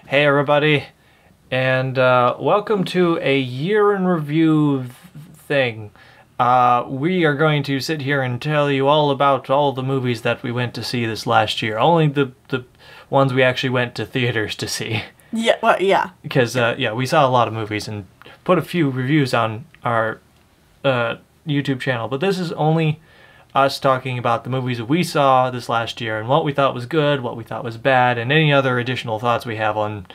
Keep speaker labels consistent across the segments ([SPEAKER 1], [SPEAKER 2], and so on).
[SPEAKER 1] Hey everybody, and welcome to a year in review thing. We are going to sit here and tell you all about all the movies that we went to see this last year. Only the ones we actually went to theaters to see.
[SPEAKER 2] Yeah, well, yeah.
[SPEAKER 1] Because, we saw a lot of movies and put a few reviews on our YouTube channel. But this is only us talking about the movies we saw this last year and what we thought was good, what we thought was bad, and any other additional thoughts we have on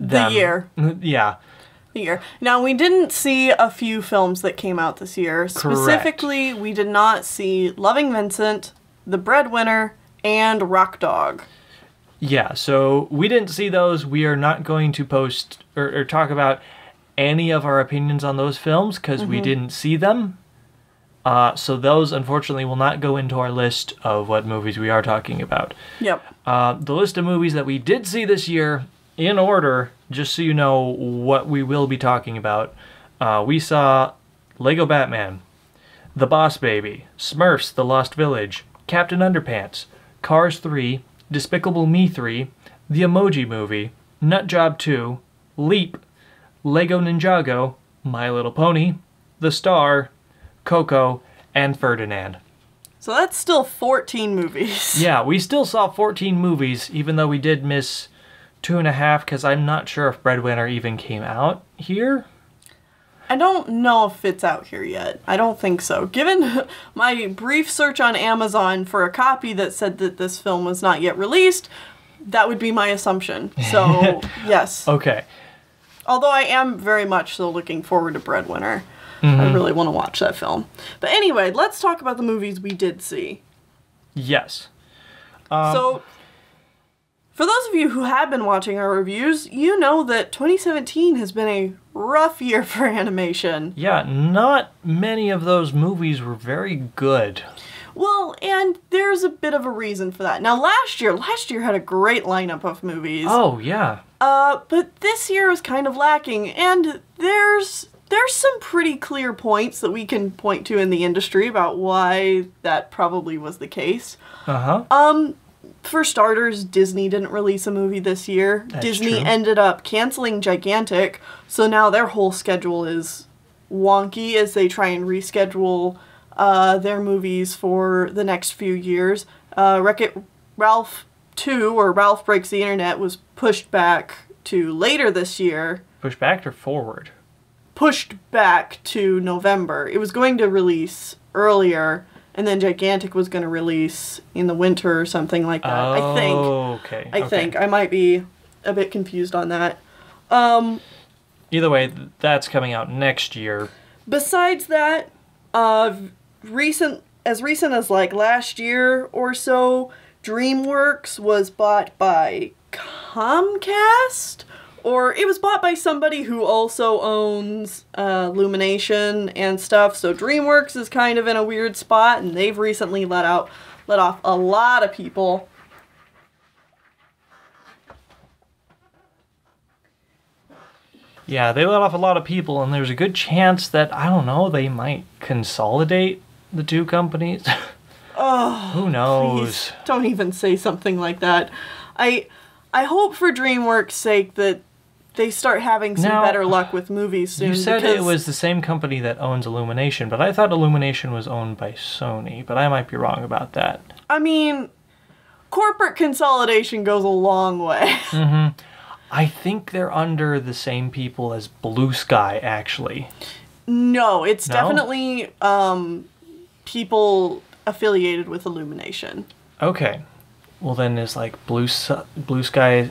[SPEAKER 1] them.
[SPEAKER 2] The year.
[SPEAKER 1] Yeah.
[SPEAKER 2] The year. Now, we didn't see a few films that came out this year. Specifically, we did not see Loving Vincent, The Breadwinner, and Rock Dog.
[SPEAKER 1] Yeah, so we didn't see those. We are not going to post or talk about any of our opinions on those films because we didn't see them. So those, unfortunately, will not go into our list of what movies we are talking about.
[SPEAKER 2] Yep.
[SPEAKER 1] The list of movies that we did see this year, in order, just so you know what we will be talking about. We saw Lego Batman, The Boss Baby, Smurfs: The Lost Village, Captain Underpants, Cars 3, Despicable Me 3, The Emoji Movie, Nut Job 2, Leap, Lego Ninjago, My Little Pony, The Star, Coco, and Ferdinand.
[SPEAKER 2] So that's still 14 movies.
[SPEAKER 1] Yeah, we still saw 14 movies, even though we did miss 2.5, because I'm not sure if Breadwinner even came out here.
[SPEAKER 2] I don't know if it's out here yet. I don't think so. Given my brief search on Amazon for a copy that said that this film was not yet released, that would be my assumption. So, yes.
[SPEAKER 1] Okay.
[SPEAKER 2] Although I am very much so looking forward to Breadwinner. I really want to watch that film. But anyway, let's talk about the movies we did see.
[SPEAKER 1] Yes.
[SPEAKER 2] So, for those of you who have been watching our reviews, you know that 2017 has been a rough year for animation.
[SPEAKER 1] Yeah, not many of those movies were very good.
[SPEAKER 2] Well, and there's a bit of a reason for that. Now, last year had a great lineup of movies.
[SPEAKER 1] Oh, yeah.
[SPEAKER 2] But this year was kind of lacking, and there's some pretty clear points that we can point to in the industry about why that probably was the case. For starters, Disney didn't release a movie this year.
[SPEAKER 1] That's
[SPEAKER 2] Disney
[SPEAKER 1] true.
[SPEAKER 2] ended up canceling Gigantic, so now their whole schedule is wonky as they try and reschedule their movies for the next few years. Wreck-It Ralph 2, or Ralph Breaks the Internet, was pushed back to later this year.
[SPEAKER 1] Pushed back or forward?
[SPEAKER 2] Pushed back to November. It was going to release earlier, and then Gigantic was going to release in the winter or something like that. I think.
[SPEAKER 1] Okay.
[SPEAKER 2] I think. I might be a bit confused on that.
[SPEAKER 1] Either way, that's coming out next year.
[SPEAKER 2] Besides that, recent as like last year or so, DreamWorks was bought by Comcast? Or it was bought by somebody who also owns Illumination and stuff. So DreamWorks is kind of in a weird spot, and they've recently let off a lot of people.
[SPEAKER 1] Yeah, they let off a lot of people, and there's a good chance that, I don't know, they might consolidate the two companies.
[SPEAKER 2] Oh,
[SPEAKER 1] who knows?
[SPEAKER 2] Please don't even say something like that. I hope for DreamWorks' sake that they start having some better luck with movies soon.
[SPEAKER 1] You said it was the same company that owns Illumination, but I thought Illumination was owned by Sony, but I might be wrong about that.
[SPEAKER 2] I mean, corporate consolidation goes a long way.
[SPEAKER 1] I think they're under the same people as Blue Sky, actually.
[SPEAKER 2] No, it's definitely people affiliated with Illumination.
[SPEAKER 1] Okay. Well, then is like Blue Sky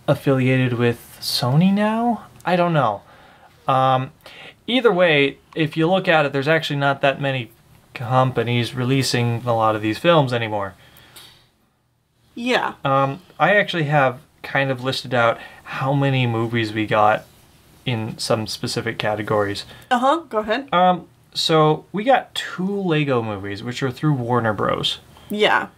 [SPEAKER 1] affiliated with Sony now? I don't know. Either way, if you look at it, there's actually not that many companies releasing a lot of these films anymore.
[SPEAKER 2] Yeah.
[SPEAKER 1] I actually have kind of listed out how many movies we got in some specific categories.
[SPEAKER 2] Go ahead.
[SPEAKER 1] So we got 2 Lego movies, which are through Warner Bros.
[SPEAKER 2] Yeah.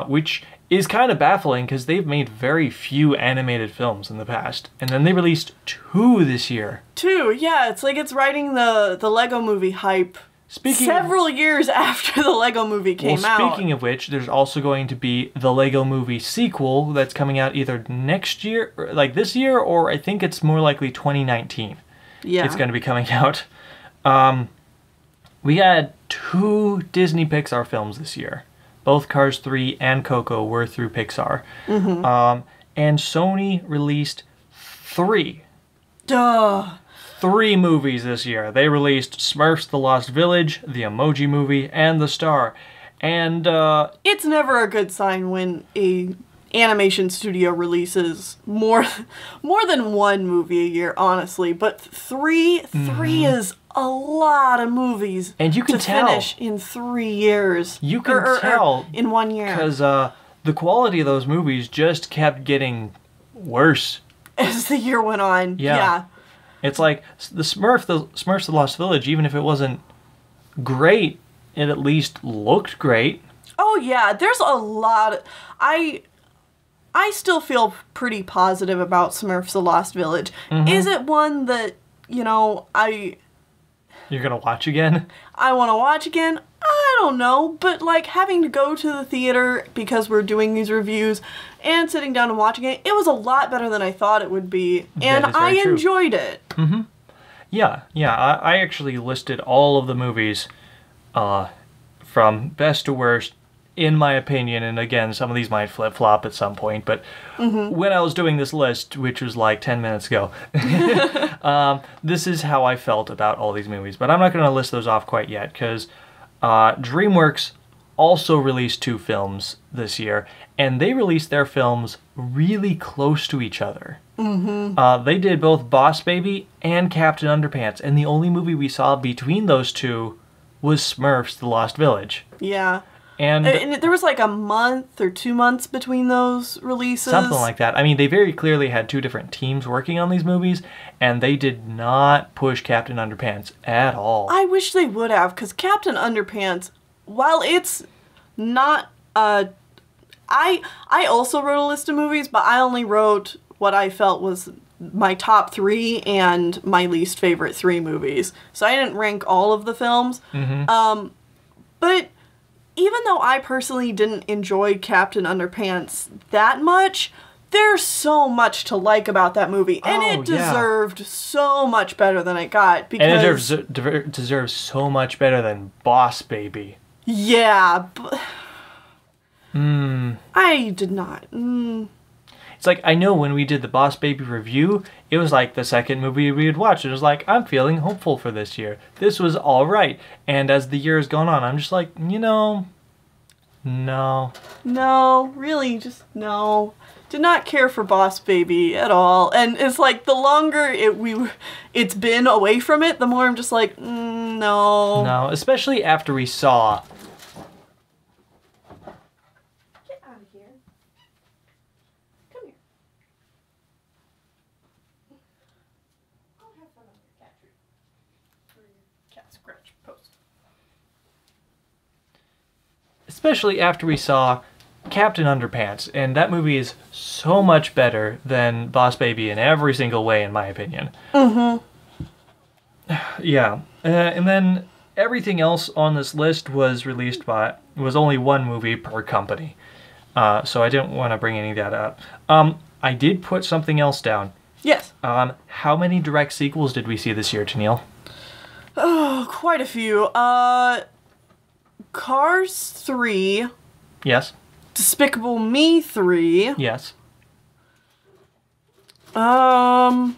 [SPEAKER 1] Which is kind of baffling because they've made very few animated films in the past. And then they released 2 this year.
[SPEAKER 2] 2, yeah. It's like it's riding the Lego movie hype several years after the Lego movie came out.
[SPEAKER 1] Speaking of which, there's also going to be the Lego movie sequel that's coming out either next year, or like this year, or I think it's more likely 2019.
[SPEAKER 2] Yeah.
[SPEAKER 1] It's going to be coming out. We had 2 Disney Pixar films this year. Both Cars 3 and Coco were through Pixar. And Sony released 3.
[SPEAKER 2] Duh.
[SPEAKER 1] 3 movies this year. They released Smurfs: The Lost Village, The Emoji Movie, and The Star. And
[SPEAKER 2] it's never a good sign when a animation studio releases more than 1 movie a year, honestly. But 3 is a lot of movies.
[SPEAKER 1] And you can tell
[SPEAKER 2] finish in 3 years.
[SPEAKER 1] You can tell
[SPEAKER 2] in 1 year,
[SPEAKER 1] because the quality of those movies just kept getting worse
[SPEAKER 2] as the year went on. Yeah.
[SPEAKER 1] It's like the Smurfs: The Lost Village, even if it wasn't great, it at least looked great.
[SPEAKER 2] Oh yeah, there's a lot. I still feel pretty positive about Smurfs: The Lost Village. Is it one that, you know,
[SPEAKER 1] You're gonna watch again?
[SPEAKER 2] I want to watch again? I don't know, but like having to go to the theater because we're doing these reviews and sitting down and watching it, it was a lot better than I thought it would be, and I enjoyed it.
[SPEAKER 1] Yeah. I actually listed all of the movies from best to worst, in my opinion, and again, some of these might flip-flop at some point, but when I was doing this list, which was like 10 minutes ago, this is how I felt about all these movies. But I'm not going to list those off quite yet, because DreamWorks also released 2 films this year, and they released their films really close to each other. They did both Boss Baby and Captain Underpants, and the only movie we saw between those 2 was Smurfs: The Lost Village.
[SPEAKER 2] Yeah.
[SPEAKER 1] And
[SPEAKER 2] there was like a month or 2 months between those releases.
[SPEAKER 1] Something like that. I mean, they very clearly had 2 different teams working on these movies, and they did not push Captain Underpants at all.
[SPEAKER 2] I wish they would have, because Captain Underpants, while it's not... I also wrote a list of movies, but I only wrote what I felt was my top 3 and my least favorite 3 movies. So I didn't rank all of the films. But even though I personally didn't enjoy Captain Underpants that much, there's so much to like about that movie. And it deserved so much better than it got. Because,
[SPEAKER 1] and it deserves so much better than Boss Baby.
[SPEAKER 2] Yeah, but... I did not.
[SPEAKER 1] It's like, I know when we did the Boss Baby review, it was like the second movie we had watched. It was like, I'm feeling hopeful for this year. This was alright. And as the year has gone on, I'm just like, you know, no.
[SPEAKER 2] No, really, just no. Did not care for Boss Baby at all. And it's like, the longer it's been away from it, the more I'm just like, no.
[SPEAKER 1] No, especially after we saw... Especially after we saw Captain Underpants, and that movie is so much better than Boss Baby in every single way, in my opinion. Yeah, and then everything else on this list was released by, was only 1 movie per company. So I didn't want to bring any of that up. I did put something else down.
[SPEAKER 2] Yes.
[SPEAKER 1] How many direct sequels did we see this year, Tennille?
[SPEAKER 2] Oh, quite a few. Cars 3.
[SPEAKER 1] Yes.
[SPEAKER 2] Despicable Me 3.
[SPEAKER 1] Yes.
[SPEAKER 2] Peridot.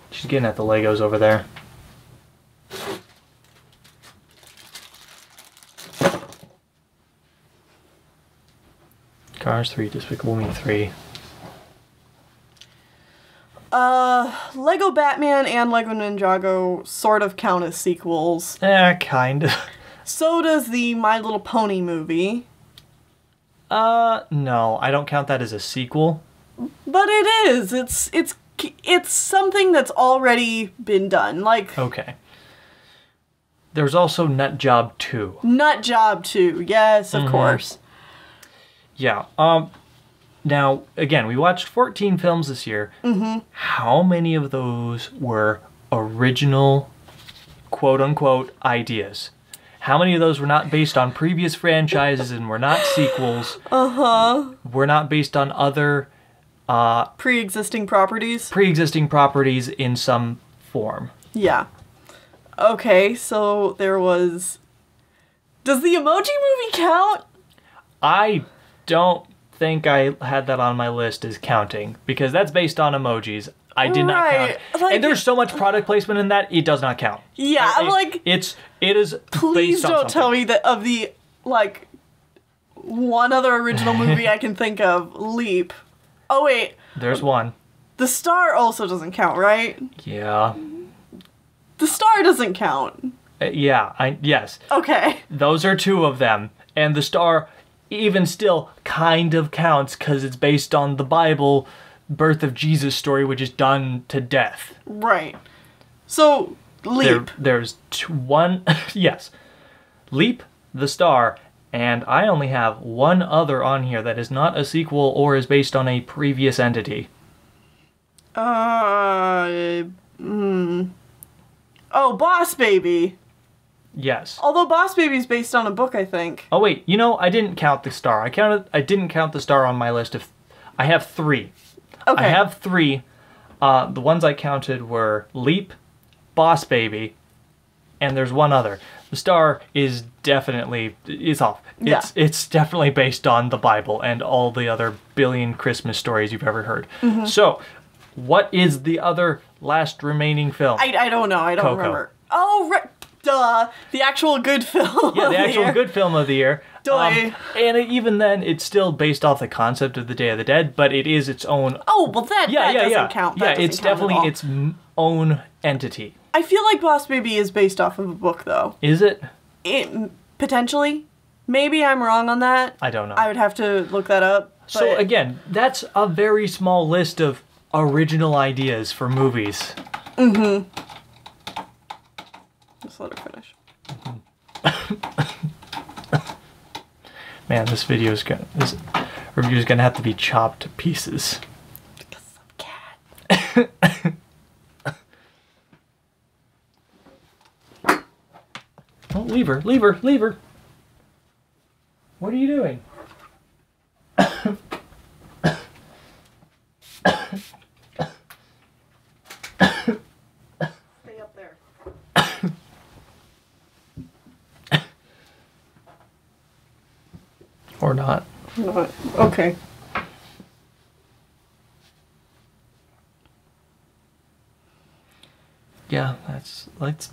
[SPEAKER 1] She's getting at the Legos over there. Cars 3, Despicable Me 3.
[SPEAKER 2] Lego Batman and Lego Ninjago sort of count as sequels.
[SPEAKER 1] Kind of.
[SPEAKER 2] So does the My Little Pony movie.
[SPEAKER 1] No, I don't count that as a sequel.
[SPEAKER 2] But it is. It's something that's already been done. Like,
[SPEAKER 1] okay. There's also Nut Job 2.
[SPEAKER 2] Nut Job 2, yes, of course.
[SPEAKER 1] Yeah. Now, again, we watched 14 films this year. How many of those were original quote-unquote ideas. How many of those were not based on previous franchises and were not sequels? Were not based on other
[SPEAKER 2] pre-existing properties?
[SPEAKER 1] Pre-existing properties in some form.
[SPEAKER 2] Yeah. Okay, so there was... Does the Emoji Movie count?
[SPEAKER 1] I don't think I had that on my list as counting, because that's based on emojis. I did not count.
[SPEAKER 2] Like,
[SPEAKER 1] and there's so much product placement in that, it does not count.
[SPEAKER 2] Yeah, I'm like...
[SPEAKER 1] It is
[SPEAKER 2] Please
[SPEAKER 1] based on
[SPEAKER 2] don't
[SPEAKER 1] something.
[SPEAKER 2] tell me that of the, like, one other original movie I can think of, Leap. Oh, wait.
[SPEAKER 1] There's one.
[SPEAKER 2] The Star also doesn't count, right?
[SPEAKER 1] Yeah.
[SPEAKER 2] The Star doesn't count.
[SPEAKER 1] Yes.
[SPEAKER 2] Okay.
[SPEAKER 1] Those are two of them. And the Star, even still, kind of counts, because it's based on the Bible birth of Jesus story, which is done to death.
[SPEAKER 2] Right. So, Leap.
[SPEAKER 1] There's one... Yes. Leap, The Star, and I only have one other on here that is not a sequel or is based on a previous entity.
[SPEAKER 2] Oh, Boss Baby.
[SPEAKER 1] Yes.
[SPEAKER 2] Although Boss Baby's based on a book, I think.
[SPEAKER 1] Oh wait, I didn't count The Star. I didn't count The Star on my list of... I have 3.
[SPEAKER 2] Okay.
[SPEAKER 1] I have 3. The ones I counted were Leap, Boss Baby, and there's one other. The Star is definitely... It's off. It's definitely based on the Bible and all the other billion Christmas stories you've ever heard.
[SPEAKER 2] Mm-hmm.
[SPEAKER 1] So, what is the other last remaining film?
[SPEAKER 2] I don't know. I don't
[SPEAKER 1] Coco.
[SPEAKER 2] remember. Oh, duh. The actual good film.
[SPEAKER 1] Yeah, the actual good film of the year.
[SPEAKER 2] Doy.
[SPEAKER 1] And even then, it's still based off the concept of the Day of the Dead, but it is its own...
[SPEAKER 2] Oh, well, that doesn't count. That doesn't
[SPEAKER 1] it's
[SPEAKER 2] count
[SPEAKER 1] definitely
[SPEAKER 2] at all.
[SPEAKER 1] its own entity.
[SPEAKER 2] I feel like Boss Baby is based off of a book, though.
[SPEAKER 1] Is it?
[SPEAKER 2] Potentially. Maybe I'm wrong on that.
[SPEAKER 1] I don't know.
[SPEAKER 2] I would have to look that up.
[SPEAKER 1] So again, that's a very small list of original ideas for movies.
[SPEAKER 2] Mm-hmm. Just let her finish.
[SPEAKER 1] Man, this review is gonna have to be chopped to pieces.
[SPEAKER 2] Because I'm cat.
[SPEAKER 1] Oh, leave her. What are you doing?
[SPEAKER 2] Stay up there.
[SPEAKER 1] Or not.
[SPEAKER 2] Not. Okay.
[SPEAKER 1] Yeah, that's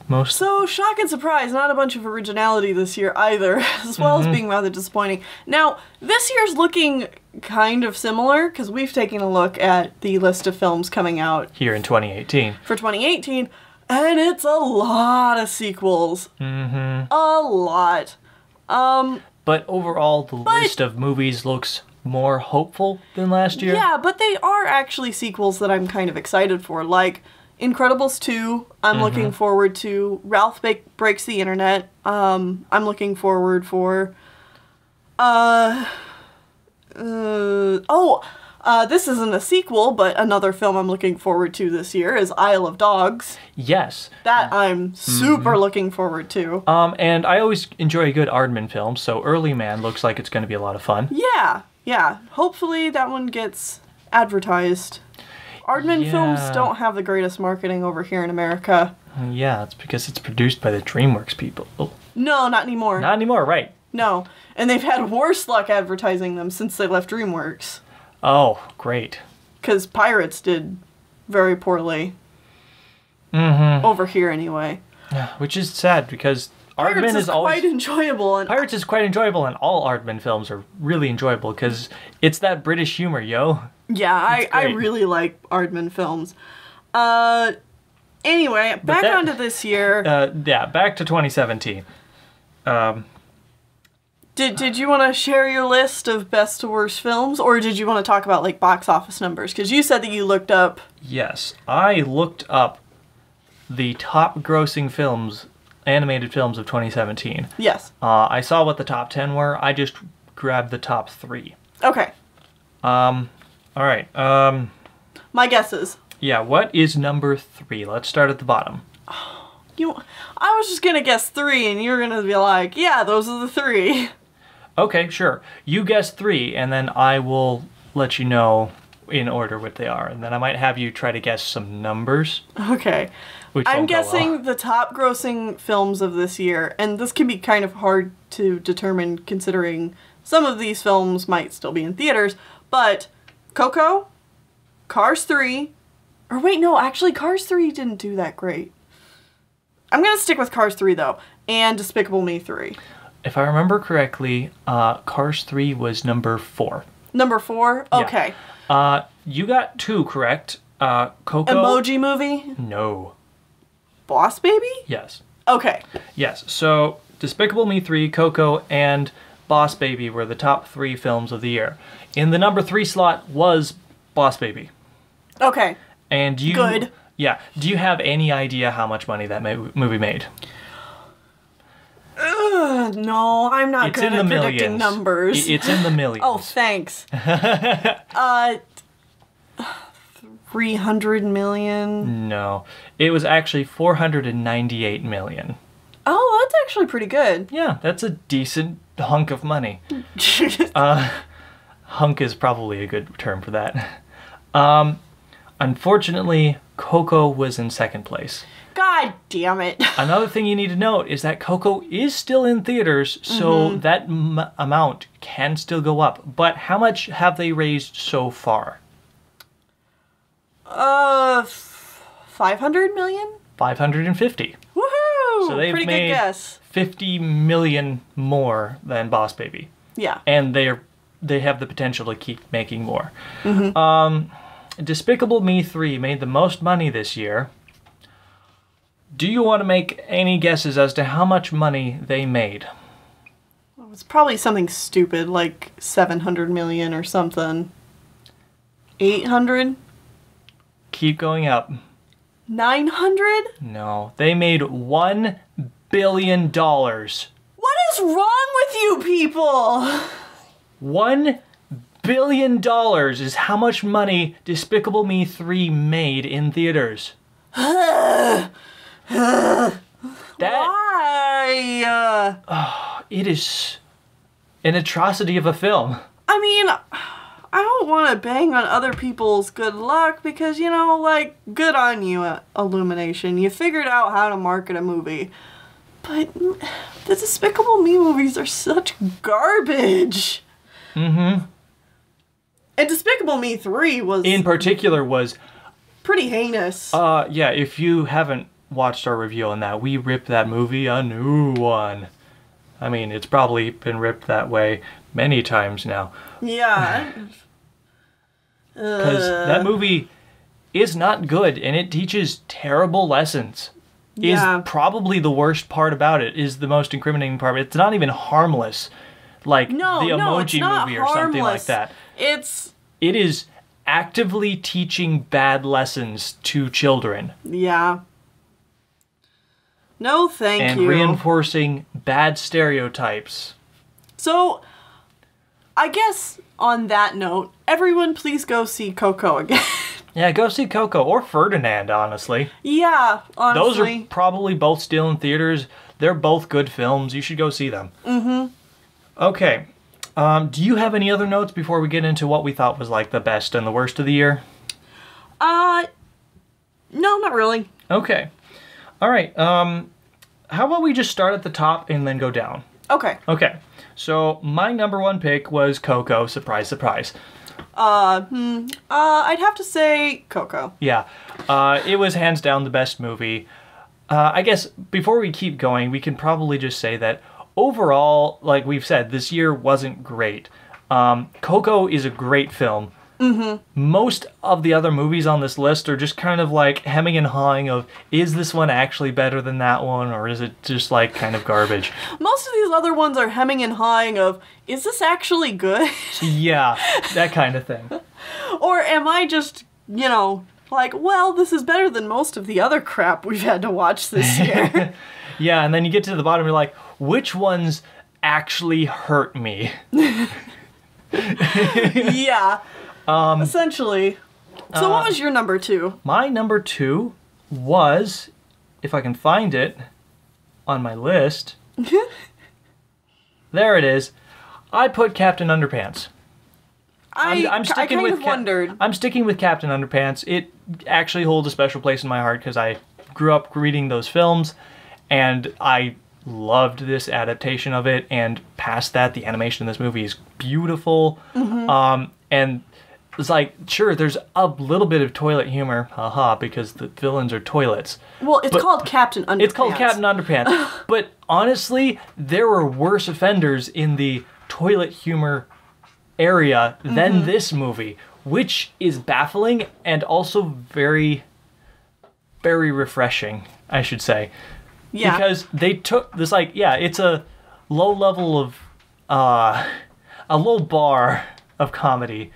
[SPEAKER 1] most...
[SPEAKER 2] So, shock and surprise, not a bunch of originality this year either, as well as being rather disappointing. Now, this year's looking kind of similar, because we've taken a look at the list of films coming out
[SPEAKER 1] here in 2018.
[SPEAKER 2] for 2018, and it's a lot of sequels.
[SPEAKER 1] Mm-hmm.
[SPEAKER 2] A lot.
[SPEAKER 1] But overall, the list of movies looks more hopeful than last year.
[SPEAKER 2] Yeah, but they are actually sequels that I'm kind of excited for, like Incredibles 2, I'm looking forward to. Ralph Breaks the Internet, I'm looking forward for. This isn't a sequel, but another film I'm looking forward to this year is Isle of Dogs.
[SPEAKER 1] Yes.
[SPEAKER 2] That I'm super looking forward to.
[SPEAKER 1] And I always enjoy a good Aardman film, so Early Man looks like it's going to be a lot of fun.
[SPEAKER 2] Yeah. Hopefully that one gets advertised. Aardman films don't have the greatest marketing over here in America.
[SPEAKER 1] Yeah, it's because it's produced by the DreamWorks people. Oh.
[SPEAKER 2] No, not anymore.
[SPEAKER 1] Not anymore, right.
[SPEAKER 2] No. And they've had worse luck advertising them since they left DreamWorks.
[SPEAKER 1] Oh, great.
[SPEAKER 2] Because Pirates did very poorly. Over here, anyway.
[SPEAKER 1] Which is sad, because
[SPEAKER 2] Pirates is quite enjoyable. And
[SPEAKER 1] Pirates is quite enjoyable, and all Aardman films are really enjoyable, because it's that British humor, yo.
[SPEAKER 2] Yeah, I really like Aardman films. Anyway, back onto this year.
[SPEAKER 1] Back to 2017.
[SPEAKER 2] Did you want to share your list of best to worst films, or did you want to talk about like box office numbers? Because you said that you looked up.
[SPEAKER 1] Yes, I looked up the top grossing films, animated films of 2017.
[SPEAKER 2] Yes.
[SPEAKER 1] I saw what the top 10 were. I just grabbed the top 3.
[SPEAKER 2] Okay.
[SPEAKER 1] All right.
[SPEAKER 2] My guesses.
[SPEAKER 1] Yeah, what is number 3? Let's start at the bottom.
[SPEAKER 2] I was just gonna guess 3, and you're gonna be like, yeah, those are the 3.
[SPEAKER 1] Okay, sure. You guess 3, and then I will let you know in order what they are, and then I might have you try to guess some numbers.
[SPEAKER 2] Okay.
[SPEAKER 1] Which
[SPEAKER 2] I'm
[SPEAKER 1] won't go well.
[SPEAKER 2] guessing the top grossing films of this year, and this can be kind of hard to determine considering some of these films might still be in theaters, but Coco, Cars 3, or wait, no, actually Cars 3 didn't do that great. I'm gonna stick with Cars 3 though, and Despicable Me 3.
[SPEAKER 1] If I remember correctly, Cars 3 was number 4.
[SPEAKER 2] Number 4?
[SPEAKER 1] Yeah.
[SPEAKER 2] Okay.
[SPEAKER 1] You got 2 correct. Coco.
[SPEAKER 2] Emoji Movie?
[SPEAKER 1] No.
[SPEAKER 2] Boss Baby?
[SPEAKER 1] Yes.
[SPEAKER 2] Okay.
[SPEAKER 1] Yes. So Despicable Me 3, Coco, and Boss Baby were the top 3 films of the year. In the number 3 slot was Boss Baby.
[SPEAKER 2] Okay.
[SPEAKER 1] And you...
[SPEAKER 2] Good.
[SPEAKER 1] Yeah. Do you have any idea how much money that movie made?
[SPEAKER 2] No, I'm not
[SPEAKER 1] It's
[SPEAKER 2] good
[SPEAKER 1] in
[SPEAKER 2] at
[SPEAKER 1] the
[SPEAKER 2] predicting
[SPEAKER 1] millions.
[SPEAKER 2] numbers.
[SPEAKER 1] It's in the millions.
[SPEAKER 2] Oh, thanks. 300 million.
[SPEAKER 1] No. It was actually 498 million.
[SPEAKER 2] Oh, that's actually pretty good.
[SPEAKER 1] Yeah, that's a decent hunk of money. Hunk is probably a good term for that. Unfortunately, Coco was in second place.
[SPEAKER 2] God damn it.
[SPEAKER 1] Another thing you need to note is that Coco is still in theaters, so that amount can still go up. But how much have they raised so far?
[SPEAKER 2] 500 million?
[SPEAKER 1] 550.
[SPEAKER 2] Woohoo!
[SPEAKER 1] So they've
[SPEAKER 2] pretty
[SPEAKER 1] made
[SPEAKER 2] good guess.
[SPEAKER 1] 50 million more than Boss Baby.
[SPEAKER 2] Yeah.
[SPEAKER 1] And they have the potential to keep making more. Despicable Me 3 made the most money this year. Do you want to make any guesses as to how much money they made?
[SPEAKER 2] Well, it's probably something stupid, like 700 million or something. 800?
[SPEAKER 1] Keep going up.
[SPEAKER 2] 900?
[SPEAKER 1] No, they made $1 billion.
[SPEAKER 2] What is wrong with you people?
[SPEAKER 1] $1 billion is how much money Despicable Me 3 made in theaters.
[SPEAKER 2] Why?
[SPEAKER 1] It is an atrocity of a film.
[SPEAKER 2] I mean, I don't want to bang on other people's good luck because, you know, like, good on you, Illumination. You figured out how to market a movie. But the Despicable Me movies are such garbage.
[SPEAKER 1] Mm-hmm.
[SPEAKER 2] And Despicable Me 3 was...
[SPEAKER 1] In particular was...
[SPEAKER 2] pretty heinous.
[SPEAKER 1] Yeah, if you haven't watched our review on that, we ripped that movie a new one. I mean, it's probably been ripped that way many times now.
[SPEAKER 2] Yeah.
[SPEAKER 1] Because that movie is not good, and it teaches terrible lessons.
[SPEAKER 2] Yeah.
[SPEAKER 1] Is probably the worst part about it, is the most incriminating part. It's not even harmless, like the Emoji Movie or something like that.
[SPEAKER 2] It
[SPEAKER 1] is actively teaching bad lessons to children.
[SPEAKER 2] Yeah. No, thank you.
[SPEAKER 1] And reinforcing bad stereotypes.
[SPEAKER 2] So, I guess on that note, everyone please go see Coco again.
[SPEAKER 1] Yeah, go see Coco or Ferdinand, honestly.
[SPEAKER 2] Yeah, honestly.
[SPEAKER 1] Those are probably both still in theaters. They're both good films. You should go see them. Mm-hmm. Okay. Do you have any other notes before we get into what we thought was like the best and the worst of the year?
[SPEAKER 2] No, not really.
[SPEAKER 1] Okay. All right. How about we just start at the top and then go down?
[SPEAKER 2] Okay.
[SPEAKER 1] Okay. So my number 1 pick was Coco. Surprise, surprise.
[SPEAKER 2] I'd have to say Coco.
[SPEAKER 1] Yeah. It was hands down the best movie. I guess before we keep going, we can probably just say that overall, like we've said, this year wasn't great. Coco is a great film. Mm-hmm. Most of the other movies on this list are just kind of like hemming and hawing of, is this one actually better than that one, or is it just like kind of garbage?
[SPEAKER 2] Most of these other ones are hemming and hawing of, is this actually good?
[SPEAKER 1] Yeah, that kind of thing.
[SPEAKER 2] Or am I just, you know, like, well, this is better than most of the other crap we've had to watch this year.
[SPEAKER 1] Yeah, and then you get to the bottom, you're like, which ones actually hurt me?
[SPEAKER 2] Yeah. Essentially. So what was your number 2?
[SPEAKER 1] My number 2 was if I can find it on my list. There it is. I put Captain Underpants.
[SPEAKER 2] I kind of wondered.
[SPEAKER 1] I'm sticking with Captain Underpants. It actually holds a special place in my heart because I grew up reading those films, and I loved this adaptation of it. And past that, the animation in this movie is beautiful. And it's like, sure, there's a little bit of toilet humor, haha, because the villains are toilets.
[SPEAKER 2] Well, it's called Captain Underpants.
[SPEAKER 1] It's called Captain Underpants. But honestly, there were worse offenders in the toilet humor area than this movie, which is baffling and also very, very refreshing, I should say.
[SPEAKER 2] Yeah.
[SPEAKER 1] Because they took this, like, yeah, it's a low level of, a low bar of comedy,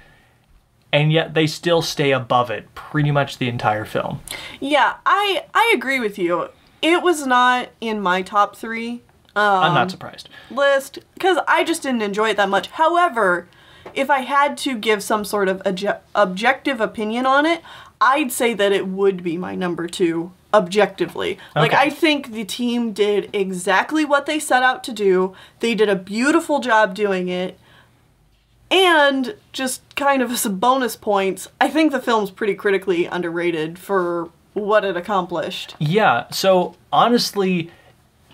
[SPEAKER 1] and yet they still stay above it pretty much the entire film.
[SPEAKER 2] Yeah, I agree with you. It was not in my top 3
[SPEAKER 1] I'm not surprised.
[SPEAKER 2] list because I just didn't enjoy it that much. However, if I had to give some sort of objective opinion on it, I'd say that it would be my number 2 objectively. Like,
[SPEAKER 1] Okay.
[SPEAKER 2] I think the team did exactly what they set out to do. They did a beautiful job doing it. And just kind of as a bonus points, I think the film's pretty critically underrated for what it accomplished.
[SPEAKER 1] Yeah, so honestly,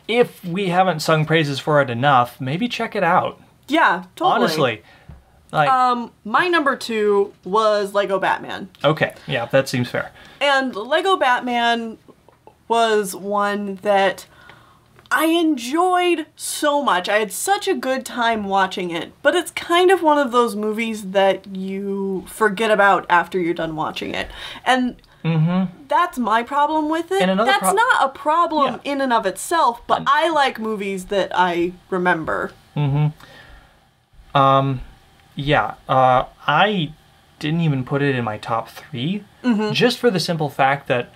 [SPEAKER 1] if we haven't sung praises for it enough, maybe check it out.
[SPEAKER 2] Yeah, totally.
[SPEAKER 1] Honestly. Like,
[SPEAKER 2] My number 2 was Lego Batman.
[SPEAKER 1] okay, yeah, that seems fair.
[SPEAKER 2] And Lego Batman was one that I enjoyed so much. I had such a good time watching it, but it's kind of one of those movies that you forget about after you're done watching it. And that's my problem with it.
[SPEAKER 1] And
[SPEAKER 2] that's not a problem
[SPEAKER 1] Yeah.
[SPEAKER 2] in and of itself, but I like movies that I remember.
[SPEAKER 1] Yeah, I didn't even put it in my top 3, just for the simple fact that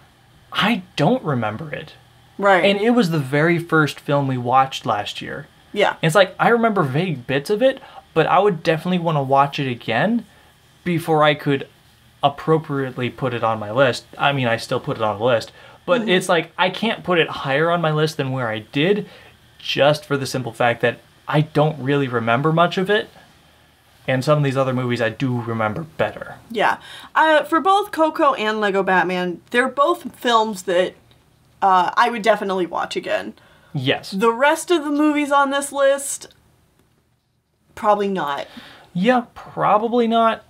[SPEAKER 1] I don't remember it.
[SPEAKER 2] Right.
[SPEAKER 1] And it was the very first film we watched last year.
[SPEAKER 2] Yeah.
[SPEAKER 1] And it's like, I remember vague bits of it, but I would definitely want to watch it again before I could appropriately put it on my list. I mean, I still put it on the list, but it's like, I can't put it higher on my list than where I did, just for the simple fact that I don't really remember much of it. And some of these other movies I do remember better.
[SPEAKER 2] Yeah. For both Coco and Lego Batman, they're both films that I would definitely watch again.
[SPEAKER 1] Yes.
[SPEAKER 2] The rest of the movies on this list, probably not.
[SPEAKER 1] Yeah, probably not.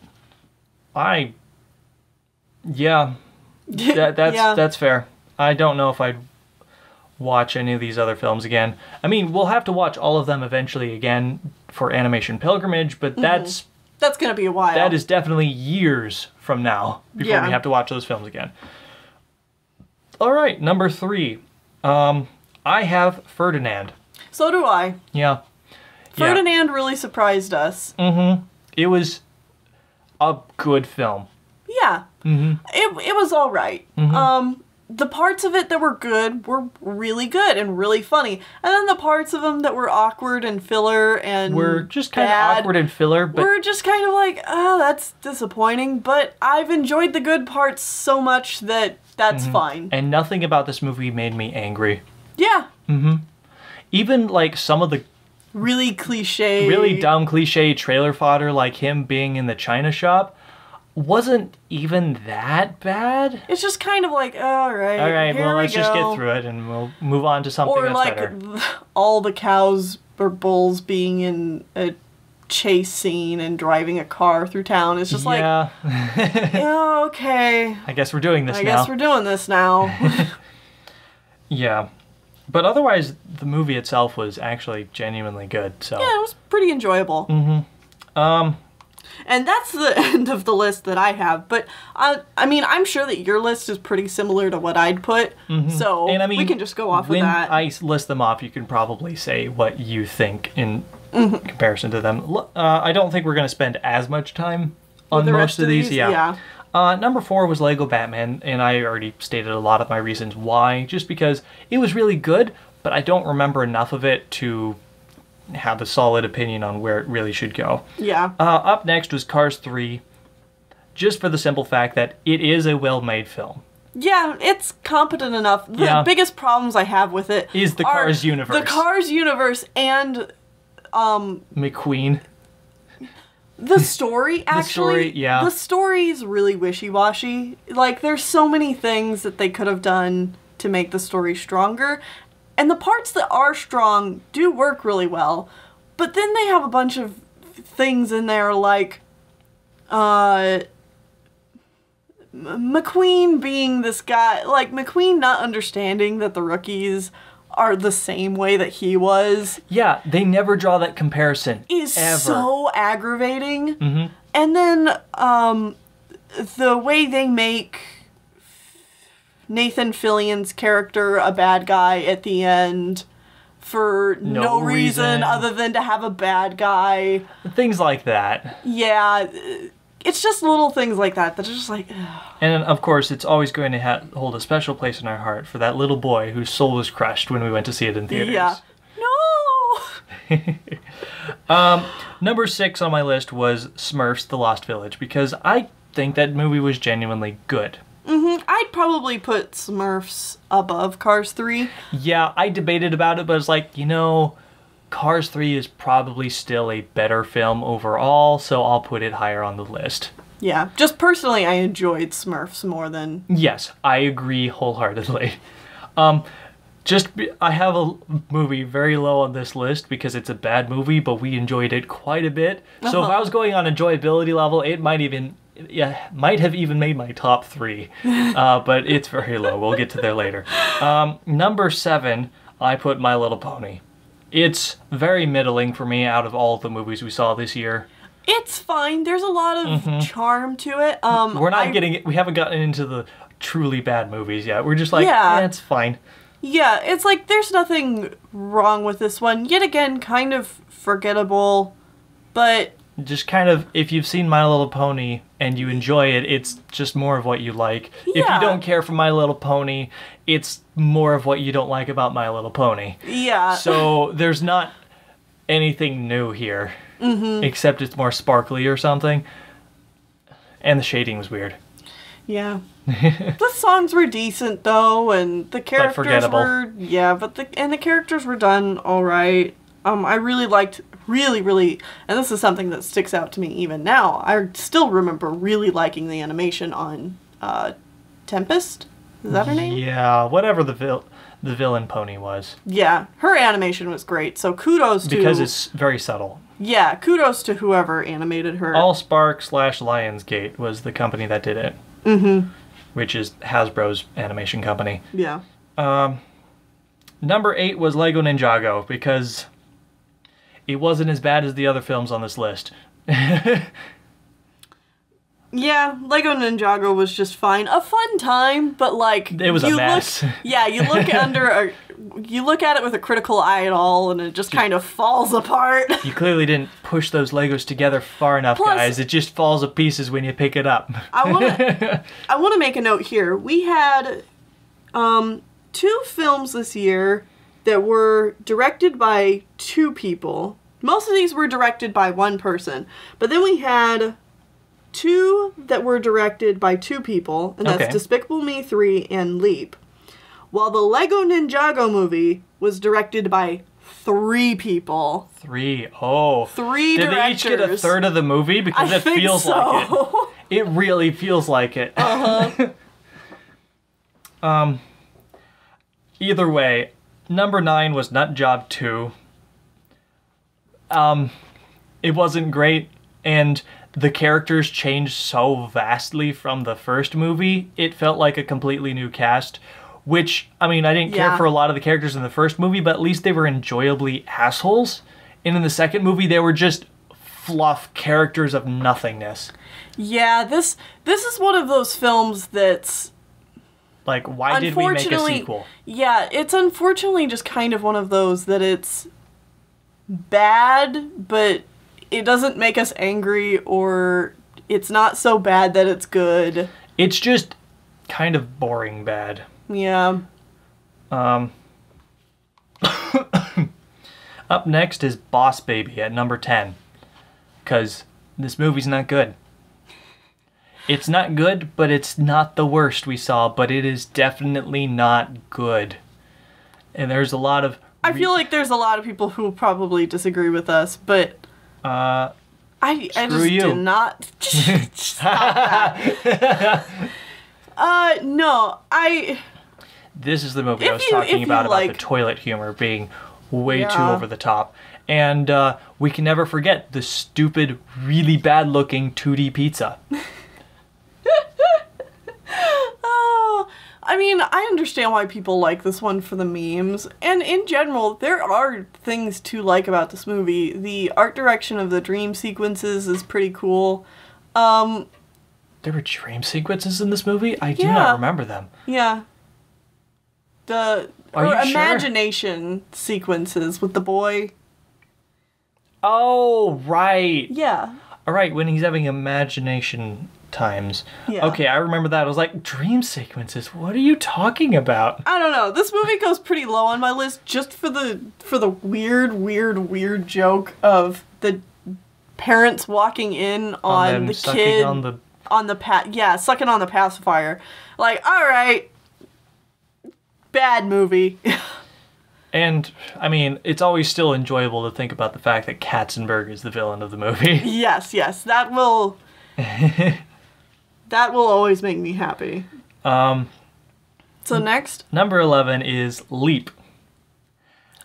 [SPEAKER 1] Yeah. That's fair. I don't know if I'd watch any of these other films again. I mean, we'll have to watch all of them eventually again for Animation Pilgrimage, but that's
[SPEAKER 2] going to be a while.
[SPEAKER 1] that is definitely years from now before we have to watch those films again. All right, number 3. I have Ferdinand.
[SPEAKER 2] So do I.
[SPEAKER 1] Yeah.
[SPEAKER 2] Ferdinand really surprised us.
[SPEAKER 1] It was a good film.
[SPEAKER 2] Yeah. It was all right. The parts of it that were good were really good and really funny. And then the parts of them that were awkward and filler and
[SPEAKER 1] We're just kind
[SPEAKER 2] bad,
[SPEAKER 1] of awkward and filler, but
[SPEAKER 2] we're just kind of like, oh, that's disappointing. But I've enjoyed the good parts so much that that's fine.
[SPEAKER 1] and nothing about this movie made me angry.
[SPEAKER 2] Yeah.
[SPEAKER 1] Even like some of the
[SPEAKER 2] Really cliche.
[SPEAKER 1] really dumb cliche trailer fodder, like him being in the china shop, wasn't even that bad.
[SPEAKER 2] It's just kind of like, all right.
[SPEAKER 1] All right,
[SPEAKER 2] here
[SPEAKER 1] well,
[SPEAKER 2] we
[SPEAKER 1] let's just get
[SPEAKER 2] go.
[SPEAKER 1] through it and we'll move on to something
[SPEAKER 2] Or
[SPEAKER 1] that's
[SPEAKER 2] like
[SPEAKER 1] better.
[SPEAKER 2] all the cows or bulls being in a chase scene and driving a car through town. It's just like,
[SPEAKER 1] Yeah,
[SPEAKER 2] yeah, okay.
[SPEAKER 1] I guess we're doing this
[SPEAKER 2] I
[SPEAKER 1] now.
[SPEAKER 2] guess we're doing this now.
[SPEAKER 1] Yeah. But otherwise, the movie itself was actually genuinely good, so...
[SPEAKER 2] Yeah, it was pretty enjoyable. And that's the end of the list that I have. But, I mean, I'm sure that your list is pretty similar to what I'd put. So,
[SPEAKER 1] And I mean,
[SPEAKER 2] we can just go off with
[SPEAKER 1] when
[SPEAKER 2] that.
[SPEAKER 1] I list them off, you can probably say what you think in comparison to them. I don't think we're going to spend as much time on
[SPEAKER 2] the
[SPEAKER 1] most
[SPEAKER 2] rest
[SPEAKER 1] of
[SPEAKER 2] of
[SPEAKER 1] these.
[SPEAKER 2] these?
[SPEAKER 1] Yeah.
[SPEAKER 2] Yeah.
[SPEAKER 1] Number 4 was Lego Batman, and I already stated a lot of my reasons why, just because it was really good, but I don't remember enough of it to have a solid opinion on where it really should go.
[SPEAKER 2] Yeah.
[SPEAKER 1] Up next was Cars 3, just for the simple fact that it is a well-made film.
[SPEAKER 2] Yeah, it's competent enough. The biggest problems I have with it
[SPEAKER 1] is the Cars universe.
[SPEAKER 2] The Cars universe and
[SPEAKER 1] McQueen.
[SPEAKER 2] The story, actually.
[SPEAKER 1] The
[SPEAKER 2] story's really wishy-washy. Like, there's so many things that they could have done to make the story stronger. And the parts that are strong do work really well. But then they have a bunch of things in there like, McQueen being this guy, like, McQueen not understanding that the rookies are the same way that he was.
[SPEAKER 1] Yeah, they never draw that comparison.
[SPEAKER 2] Is
[SPEAKER 1] ever.
[SPEAKER 2] So aggravating.
[SPEAKER 1] Mm-hmm.
[SPEAKER 2] And then, the way they make Nathan Fillion's character a bad guy at the end for no reason other than to have a bad guy.
[SPEAKER 1] Things like that.
[SPEAKER 2] Yeah, it's just little things like that that are just like... Ugh.
[SPEAKER 1] And of course, it's always going to hold a special place in our heart for that little boy whose soul was crushed when we went to see it in theaters.
[SPEAKER 2] Yeah. No!
[SPEAKER 1] Number 6 on my list was Smurfs: The Lost Village, because I think that movie was genuinely good.
[SPEAKER 2] Mm-hmm. I'd probably put Smurfs above Cars 3.
[SPEAKER 1] Yeah, I debated about it, but it's like, Cars 3 is probably still a better film overall, so I'll put it higher on the list.
[SPEAKER 2] Yeah, just personally, I enjoyed Smurfs more than...
[SPEAKER 1] Yes, I agree wholeheartedly. I have a movie very low on this list because it's a bad movie, but we enjoyed it quite a bit. So if I was going on enjoyability level, it might have even made my top 3. But it's very low. We'll get to there later. Number 7, I put My Little Pony. It's very middling for me out of all of the movies we saw this year.
[SPEAKER 2] It's fine. There's a lot of charm to it.
[SPEAKER 1] We haven't gotten into the truly bad movies yet. We're just like, yeah, it's fine.
[SPEAKER 2] Yeah, it's like there's nothing wrong with this one. Yet again, kind of forgettable, but...
[SPEAKER 1] Just kind of, if you've seen My Little Pony and you enjoy it, it's just more of what you like. Yeah. If you don't care for My Little Pony, it's more of what you don't like about My Little Pony.
[SPEAKER 2] Yeah.
[SPEAKER 1] So there's not anything new here, except it's more sparkly or something. And the shading was weird.
[SPEAKER 2] Yeah. The songs were decent though, and the characters were... Yeah, but the characters were done alright. I really liked... Really, and this is something that sticks out to me even now. I still remember really liking the animation on Tempest. Is that her name?
[SPEAKER 1] Yeah, whatever the villain pony was.
[SPEAKER 2] Yeah, her animation was great. So kudos to...
[SPEAKER 1] Because it's very subtle.
[SPEAKER 2] Yeah, kudos to whoever animated her.
[SPEAKER 1] Allspark/Lionsgate was the company that did it. Mm-hmm. Which is Hasbro's animation company.
[SPEAKER 2] Yeah.
[SPEAKER 1] Number 8 was Lego Ninjago, because... it wasn't as bad as the other films on this list.
[SPEAKER 2] Yeah, Lego Ninjago was just fine. A fun time, but like...
[SPEAKER 1] It was a mess.
[SPEAKER 2] You look you look at it with a critical eye at all, and it just kind of falls apart.
[SPEAKER 1] You clearly didn't push those Legos together far enough, guys. It just falls to pieces when you pick it up.
[SPEAKER 2] I want to make a note here. We had 2 films this year that were directed by 2 people. Most of these were directed by 1 person. But then we had 2 that were directed by 2 people, and that's Despicable Me 3 and Leap. While the Lego Ninjago movie was directed by 3 people.
[SPEAKER 1] 3? Oh.
[SPEAKER 2] 3
[SPEAKER 1] directors. Did they each get a third of the movie? Because it feels like it. It really feels like it. Either way, number 9 was Nut Job 2. It wasn't great, and the characters changed so vastly from the first movie, it felt like a completely new cast, which, I mean, I didn't care for a lot of the characters in the first movie, but at least they were enjoyably assholes, and in the second movie, they were just fluff characters of nothingness. Yeah,
[SPEAKER 2] this is one of those films that's...
[SPEAKER 1] Like, why did we make a sequel?
[SPEAKER 2] Yeah, it's unfortunately just kind of one of those that it's bad, but it doesn't make us angry, or it's not so bad that it's good.
[SPEAKER 1] It's just kind of boring bad.
[SPEAKER 2] Yeah.
[SPEAKER 1] Up next is Boss Baby at number 10. Because this movie's not good. It's not good, but it's not the worst we saw, but it is definitely not good. And there's a lot of...
[SPEAKER 2] I feel like there's a lot of people who will probably disagree with us, but I just
[SPEAKER 1] you.
[SPEAKER 2] did not stop that. No,
[SPEAKER 1] This is the movie
[SPEAKER 2] If
[SPEAKER 1] I was
[SPEAKER 2] you-
[SPEAKER 1] talking
[SPEAKER 2] if you
[SPEAKER 1] about the
[SPEAKER 2] like-
[SPEAKER 1] toilet humor being way too
[SPEAKER 2] Yeah.
[SPEAKER 1] over the top. And we can never forget the stupid, really bad-looking 2D pizza.
[SPEAKER 2] Oh, I mean, I understand why people like this one for the memes, and in general, there are things to like about this movie. The art direction of the dream sequences is pretty cool.
[SPEAKER 1] There were dream sequences in this movie? I do
[SPEAKER 2] Yeah.
[SPEAKER 1] not remember them.
[SPEAKER 2] Yeah.
[SPEAKER 1] Are you sure?
[SPEAKER 2] imagination sequences with the boy.
[SPEAKER 1] Oh, right.
[SPEAKER 2] Yeah.
[SPEAKER 1] All right, when he's having imagination times.
[SPEAKER 2] Yeah.
[SPEAKER 1] Okay, I remember that. I was like, dream sequences? What are you talking about?
[SPEAKER 2] I don't know. This movie goes pretty low on my list just for the weird joke of the parents walking in on
[SPEAKER 1] them
[SPEAKER 2] the
[SPEAKER 1] sucking
[SPEAKER 2] kid
[SPEAKER 1] on the...
[SPEAKER 2] sucking on the pacifier. Like, all right, bad movie.
[SPEAKER 1] And, I mean, it's always still enjoyable to think about the fact that Katzenberg is the villain of the movie.
[SPEAKER 2] yes, that will always make me happy. So next,
[SPEAKER 1] Number 11 is Leap.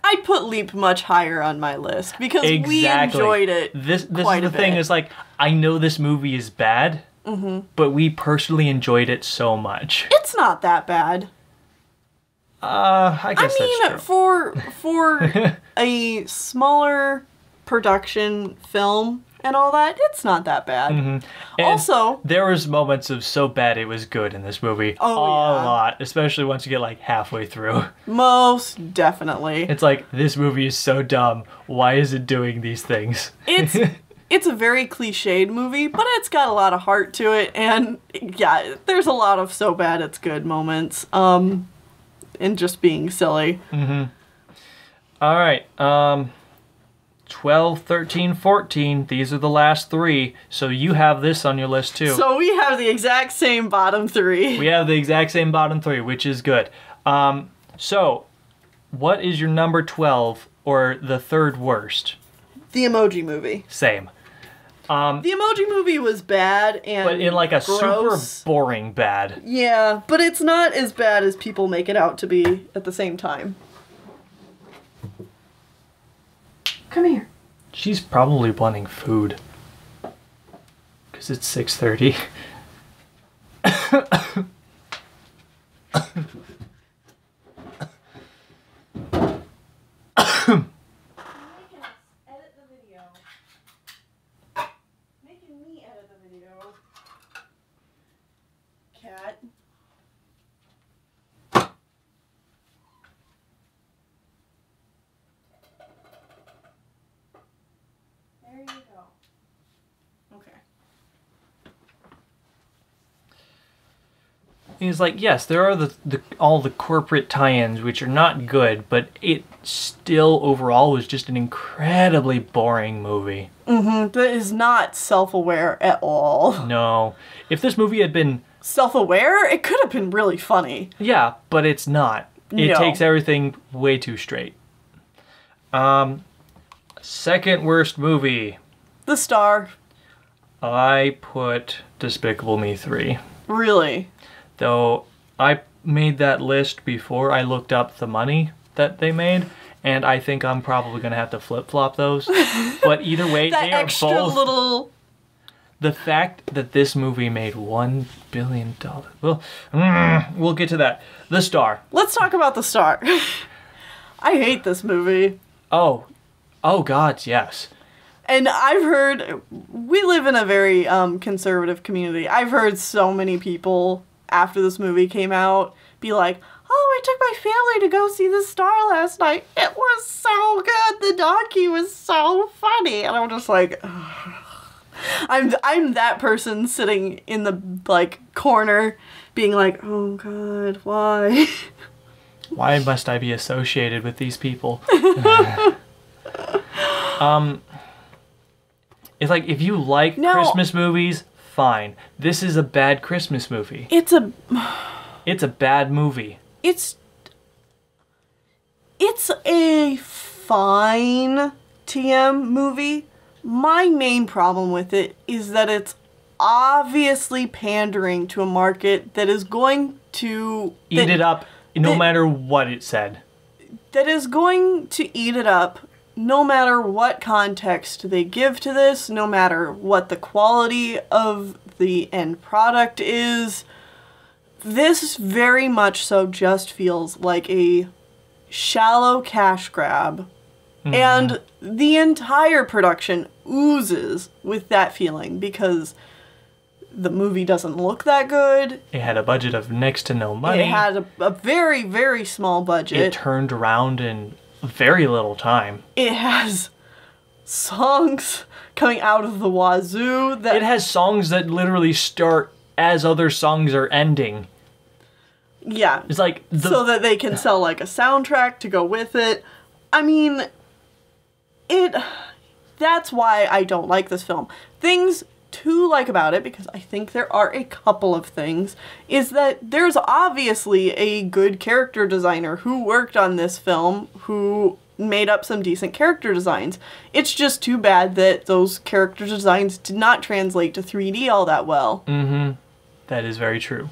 [SPEAKER 2] I put Leap much higher on my list because we enjoyed it.
[SPEAKER 1] This
[SPEAKER 2] quite
[SPEAKER 1] is the
[SPEAKER 2] a
[SPEAKER 1] thing
[SPEAKER 2] bit.
[SPEAKER 1] is like, I know this movie is bad, but we personally enjoyed it so much.
[SPEAKER 2] It's not that bad.
[SPEAKER 1] I guess that's true.
[SPEAKER 2] for a smaller production film and all that, it's not that bad.
[SPEAKER 1] And
[SPEAKER 2] Also,
[SPEAKER 1] there was moments of so bad it was good in this movie.
[SPEAKER 2] Oh,
[SPEAKER 1] a
[SPEAKER 2] yeah.
[SPEAKER 1] lot, especially once you get like halfway through.
[SPEAKER 2] most definitely.
[SPEAKER 1] It's like, this movie is so dumb. Why is it doing these things?
[SPEAKER 2] It's a very cliched movie, but it's got a lot of heart to it, and yeah, there's a lot of so bad it's good moments. And just being silly.
[SPEAKER 1] All right. 12, 13, 14. These are the last three. So you have this on your list too.
[SPEAKER 2] So we have the exact same bottom three.
[SPEAKER 1] We have the exact same bottom three, which is good. So what is your number 12 or the third worst?
[SPEAKER 2] The Emoji Movie.
[SPEAKER 1] Same.
[SPEAKER 2] The Emoji Movie was bad and
[SPEAKER 1] But in like a
[SPEAKER 2] gross.
[SPEAKER 1] super boring bad.
[SPEAKER 2] Yeah, but it's not as bad as people make it out to be at the same time. Come here.
[SPEAKER 1] She's probably wanting food. Because it's 6:30.
[SPEAKER 2] Edit the video. Making me edit the video. Cat. There you go. Okay.
[SPEAKER 1] He's like, yes, there are all the corporate tie-ins, which are not good, but it still overall was just an incredibly boring movie.
[SPEAKER 2] That is not self-aware at all.
[SPEAKER 1] No. If this movie had been...
[SPEAKER 2] Self-aware? It could have been really funny.
[SPEAKER 1] Yeah, but it's not. It
[SPEAKER 2] No.
[SPEAKER 1] takes everything way too straight. Second worst movie.
[SPEAKER 2] The Star.
[SPEAKER 1] I put Despicable Me 3.
[SPEAKER 2] Really.
[SPEAKER 1] Though I made that list before I looked up the money that they made, and I think I'm probably going to have to flip-flop those. But either way,
[SPEAKER 2] That
[SPEAKER 1] they are
[SPEAKER 2] extra
[SPEAKER 1] both...
[SPEAKER 2] little...
[SPEAKER 1] The fact that this movie made $1 billion... Well, we'll get to that. The Star.
[SPEAKER 2] Let's talk about The Star. I hate this movie.
[SPEAKER 1] Oh God, yes.
[SPEAKER 2] And I've heard... We live in a very conservative community. I've heard so many people, after this movie came out, be like, oh, I took my family to go see The Star last night. It was so good. The donkey was so funny. And I'm just like... Ugh. I'm that person sitting in the, like, corner being like, oh, God, why?
[SPEAKER 1] Why must I be associated with these people? It's like, if you like
[SPEAKER 2] No.
[SPEAKER 1] Christmas movies, fine. This is a bad Christmas movie.
[SPEAKER 2] It's a
[SPEAKER 1] bad movie.
[SPEAKER 2] It's a fine TM movie. My main problem with it is that it's obviously pandering to a market that is going to
[SPEAKER 1] Eat it up no matter what it said.
[SPEAKER 2] That is going to eat it up no matter what context they give to this, no matter what the quality of the end product is. This very much so just feels like a shallow cash grab. Mm-hmm. And the entire production oozes with that feeling because the movie doesn't look that good.
[SPEAKER 1] It had a budget of next to no money.
[SPEAKER 2] It had a very, very small budget.
[SPEAKER 1] It turned around in very little time.
[SPEAKER 2] It has songs coming out of the wazoo.
[SPEAKER 1] It has songs that literally start as other songs are ending.
[SPEAKER 2] Yeah.
[SPEAKER 1] It's like...
[SPEAKER 2] so that they can sell like a soundtrack to go with it. I mean, that's why I don't like this film. Things to like about it, because I think there are a couple of things, is that there's obviously a good character designer who worked on this film, who made up some decent character designs. It's just too bad that those character designs did not translate to 3D all that well.
[SPEAKER 1] Mm-hmm. That is very true.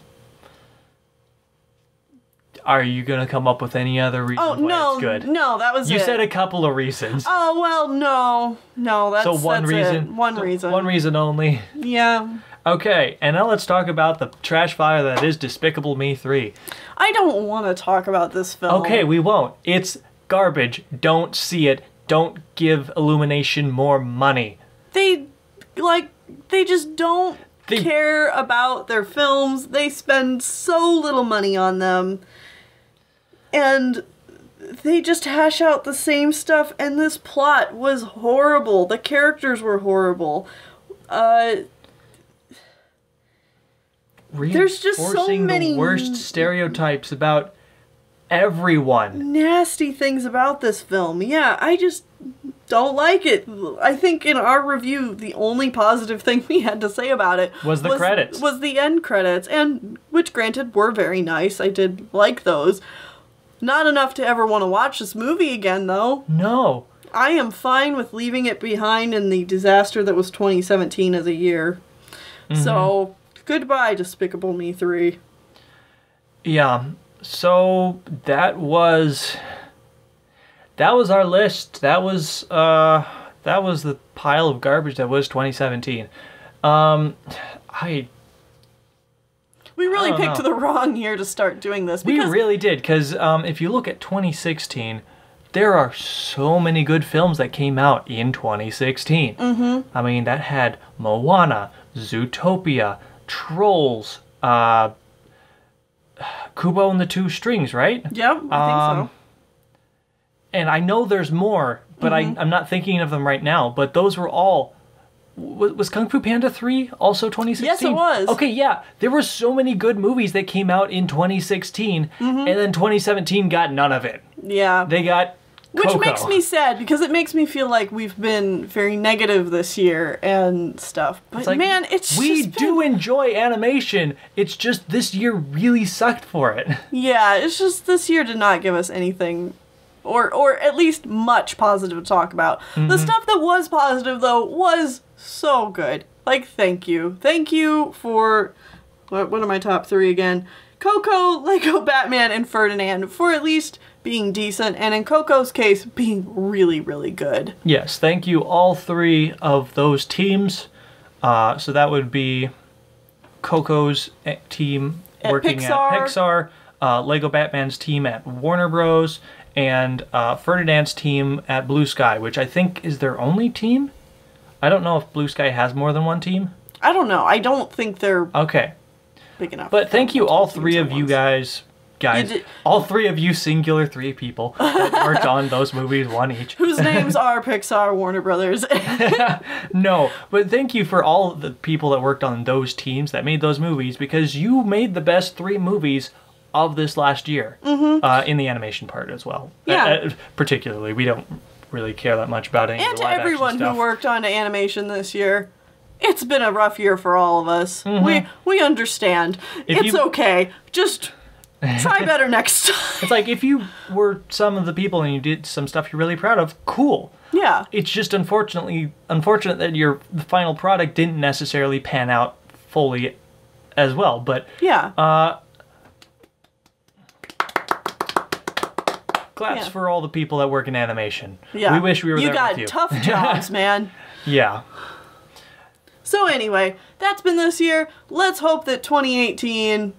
[SPEAKER 1] Are you going to come up with any other reason why it's good?
[SPEAKER 2] No, that was
[SPEAKER 1] You
[SPEAKER 2] it.
[SPEAKER 1] said a couple of reasons.
[SPEAKER 2] Oh, well, no, that's
[SPEAKER 1] so one
[SPEAKER 2] that's
[SPEAKER 1] reason.
[SPEAKER 2] It. One reason.
[SPEAKER 1] One reason only.
[SPEAKER 2] Yeah.
[SPEAKER 1] Okay, and now let's talk about the trash fire that is Despicable Me 3.
[SPEAKER 2] I don't want to talk about this film.
[SPEAKER 1] Okay, we won't. It's garbage. Don't see it. Don't give Illumination more money.
[SPEAKER 2] They just don't care about their films. They spend so little money on them. And they just hash out the same stuff, and this plot was horrible. The characters were horrible. There's just so many
[SPEAKER 1] the worst stereotypes about everyone.
[SPEAKER 2] Nasty things about this film. Yeah, I just don't like it. I think in our review, the only positive thing we had to say about it
[SPEAKER 1] was the credits.
[SPEAKER 2] Was the end credits, and which granted were very nice. I did like those. Not enough to ever want to watch this movie again, though.
[SPEAKER 1] No.
[SPEAKER 2] I am fine with leaving it behind in the disaster that was 2017 as a year. Mm-hmm. So, goodbye, Despicable Me 3.
[SPEAKER 1] Yeah. So, that was our list. That was the pile of garbage that was 2017.
[SPEAKER 2] We really picked the wrong year to start doing this.
[SPEAKER 1] We really did, because if you look at 2016, there are so many good films that came out in 2016.
[SPEAKER 2] Mm-hmm.
[SPEAKER 1] I mean, that had Moana, Zootopia, Trolls, Kubo and the Two Strings, right?
[SPEAKER 2] Yep, I think so.
[SPEAKER 1] And I know there's more, but I'm not thinking of them right now, but those were all... Was Kung Fu Panda 3 also 2016?
[SPEAKER 2] Yes, it was.
[SPEAKER 1] Okay, yeah. There were so many good movies that came out in 2016, and then 2017 got none of it.
[SPEAKER 2] Yeah.
[SPEAKER 1] They got Coco.
[SPEAKER 2] Which makes me sad, because it makes me feel like we've been very negative this year and stuff. But
[SPEAKER 1] like,
[SPEAKER 2] man,
[SPEAKER 1] we do enjoy animation. It's just this year really sucked for it.
[SPEAKER 2] Yeah, it's just this year did not give us anything... Or at least much positive to talk about. The stuff that was positive, though, was so good. Like, thank you. Thank you for... What are my top three again? Coco, Lego Batman, and Ferdinand for at least being decent, and in Coco's case, being really, really good.
[SPEAKER 1] Yes, thank you all three of those teams. So that would be Coco's team working at Pixar, Lego Batman's team at Warner Bros., and Ferdinand's team at Blue Sky, which I think is their only team. I don't know if Blue Sky has more than one team.
[SPEAKER 2] I don't know. I don't think they're big enough.
[SPEAKER 1] But thank you, all three of you guys, all three of you singular three people that worked on those movies, one each.
[SPEAKER 2] Whose names are Pixar, Warner Brothers.
[SPEAKER 1] No, but thank you for all the people that worked on those teams that made those movies, because you made the best three movies of this last year, in the animation part as well.
[SPEAKER 2] Yeah.
[SPEAKER 1] Particularly, we don't really care that much about any of the live action stuff.
[SPEAKER 2] And to everyone who worked on animation this year, it's been a rough year for all of us. We understand. It's okay. Just try better next time.
[SPEAKER 1] It's like if you were some of the people and you did some stuff you're really proud of, cool.
[SPEAKER 2] Yeah.
[SPEAKER 1] It's just unfortunate that the final product didn't necessarily pan out fully as well. But
[SPEAKER 2] yeah.
[SPEAKER 1] Claps for all the people that work in animation.
[SPEAKER 2] Yeah.
[SPEAKER 1] We wish we were there with you.
[SPEAKER 2] You got tough jobs, man.
[SPEAKER 1] Yeah.
[SPEAKER 2] So anyway, that's been this year. Let's hope that 2018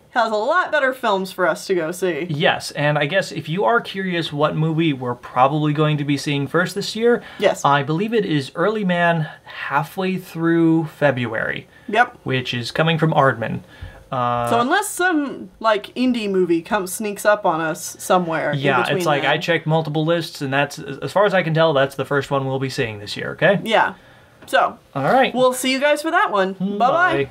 [SPEAKER 2] has a lot better films for us to go see.
[SPEAKER 1] Yes, and I guess if you are curious what movie we're probably going to be seeing first this year,
[SPEAKER 2] yes,
[SPEAKER 1] I believe it is Early Man halfway through February.
[SPEAKER 2] Yep.
[SPEAKER 1] Which is coming from Aardman.
[SPEAKER 2] So unless some, like, indie movie sneaks up on us somewhere.
[SPEAKER 1] Yeah, it's like I checked multiple lists, and that's, as far as I can tell, that's the first one we'll be seeing this year, okay?
[SPEAKER 2] Yeah. So,
[SPEAKER 1] all right.
[SPEAKER 2] We'll see you guys for that one. Bye-bye.
[SPEAKER 1] Bye.